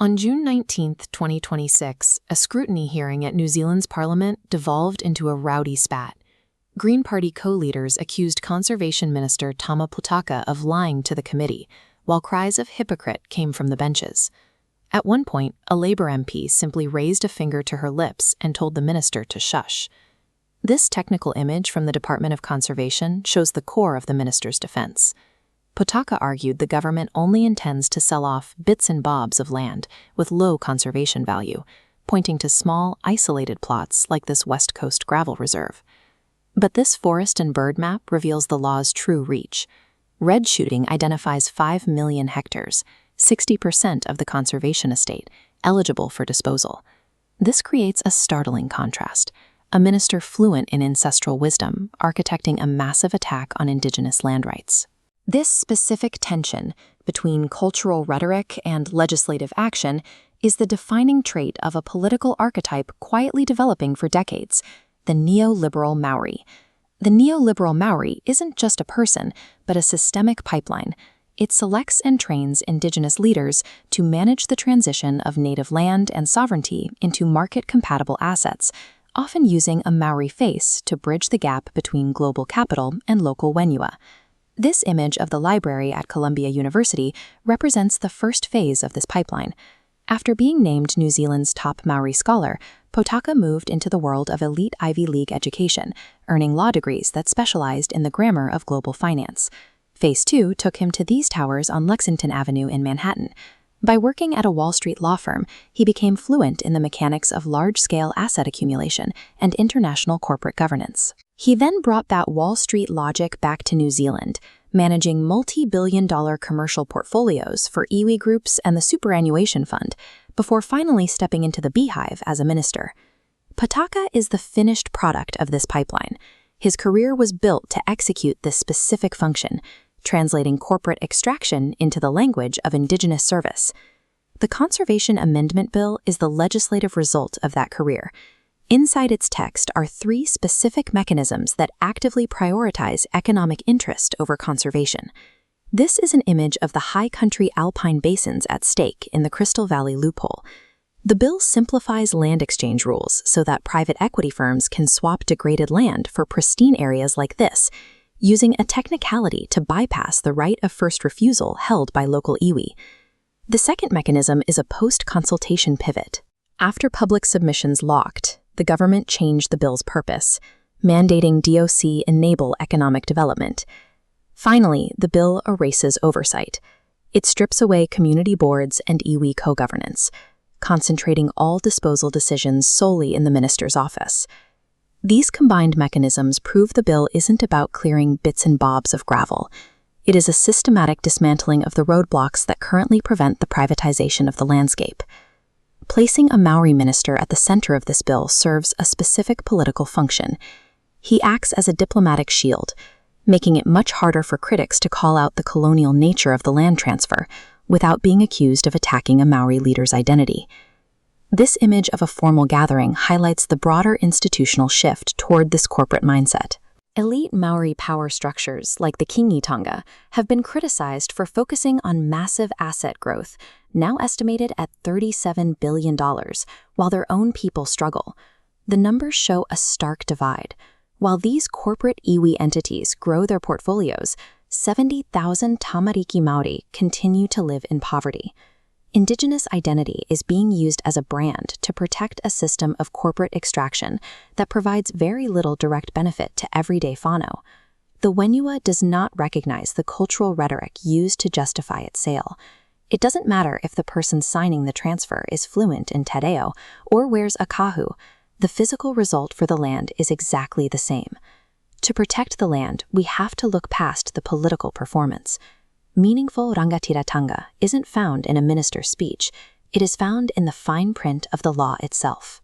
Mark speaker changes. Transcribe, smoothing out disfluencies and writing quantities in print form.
Speaker 1: On June 19, 2026, a scrutiny hearing at New Zealand's Parliament devolved into a rowdy spat. Green Party co-leaders accused Conservation Minister Tama Potaka of lying to the committee, while cries of hypocrite came from the benches. At one point, a Labour MP simply raised a finger to her lips and told the minister to shush. This technical image from the Department of Conservation shows the core of the minister's defense. Potaka argued the government only intends to sell off bits and bobs of land with low conservation value, pointing to small, isolated plots like this West Coast gravel reserve. But this forest and bird map reveals the law's true reach. Red shooting identifies 5 million hectares, 60% of the conservation estate, eligible for disposal. This creates a startling contrast. A minister fluent in ancestral wisdom, architecting a massive attack on Indigenous land rights. This specific tension between cultural rhetoric and legislative action is the defining trait of a political archetype quietly developing for decades, the Neoliberal Māori. The Neoliberal Māori isn't just a person, but a systemic pipeline. It selects and trains Indigenous leaders to manage the transition of native land and sovereignty into market-compatible assets, often using a Maori face to bridge the gap between global capital and local whenua. This image of the library at Columbia University represents the first phase of this pipeline. After being named New Zealand's top Maori scholar, Potaka moved into the world of elite Ivy League education, earning law degrees that specialized in the grammar of global finance. Phase 2 took him to these towers on Lexington Avenue in Manhattan. By working at a Wall Street law firm, he became fluent in the mechanics of large-scale asset accumulation and international corporate governance. He then brought that Wall Street logic back to New Zealand, managing multi-billion-dollar commercial portfolios for iwi groups and the superannuation fund, before finally stepping into the beehive as a minister. Potaka is the finished product of this pipeline. His career was built to execute this specific function, translating corporate extraction into the language of Indigenous service. The Conservation Amendment Bill is the legislative result of that career. Inside its text are 3 specific mechanisms that actively prioritize economic interest over conservation. This is an image of the high country alpine basins at stake in the Crystal Valley loophole. The bill simplifies land exchange rules so that private equity firms can swap degraded land for pristine areas like this, using a technicality to bypass the right of first refusal held by local iwi. The second mechanism is a post-consultation pivot. After public submissions locked, the government changed the bill's purpose, mandating DOC enable economic development. Finally, the bill erases oversight. It strips away community boards and iwi co-governance, concentrating all disposal decisions solely in the minister's office. These combined mechanisms prove the bill isn't about clearing bits and bobs of gravel. It is a systematic dismantling of the roadblocks that currently prevent the privatization of the landscape. Placing a Maori minister at the center of this bill serves a specific political function. He acts as a diplomatic shield, making it much harder for critics to call out the colonial nature of the land transfer without being accused of attacking a Maori leader's identity. This image of a formal gathering highlights the broader institutional shift toward this corporate mindset. Elite Maori power structures like the Kīngitanga have been criticized for focusing on massive asset growth, now estimated at $37 billion, while their own people struggle. The numbers show a stark divide. While these corporate iwi entities grow their portfolios, 70,000 tamariki Māori continue to live in poverty. Indigenous identity is being used as a brand to protect a system of corporate extraction that provides very little direct benefit to everyday whānau. The whenua does not recognize the cultural rhetoric used to justify its sale. It doesn't matter if the person signing the transfer is fluent in te reo or wears a kahu. The physical result for the land is exactly the same. To protect the land, we have to look past the political performance. Meaningful rangatiratanga isn't found in a minister's speech. It is found in the fine print of the law itself.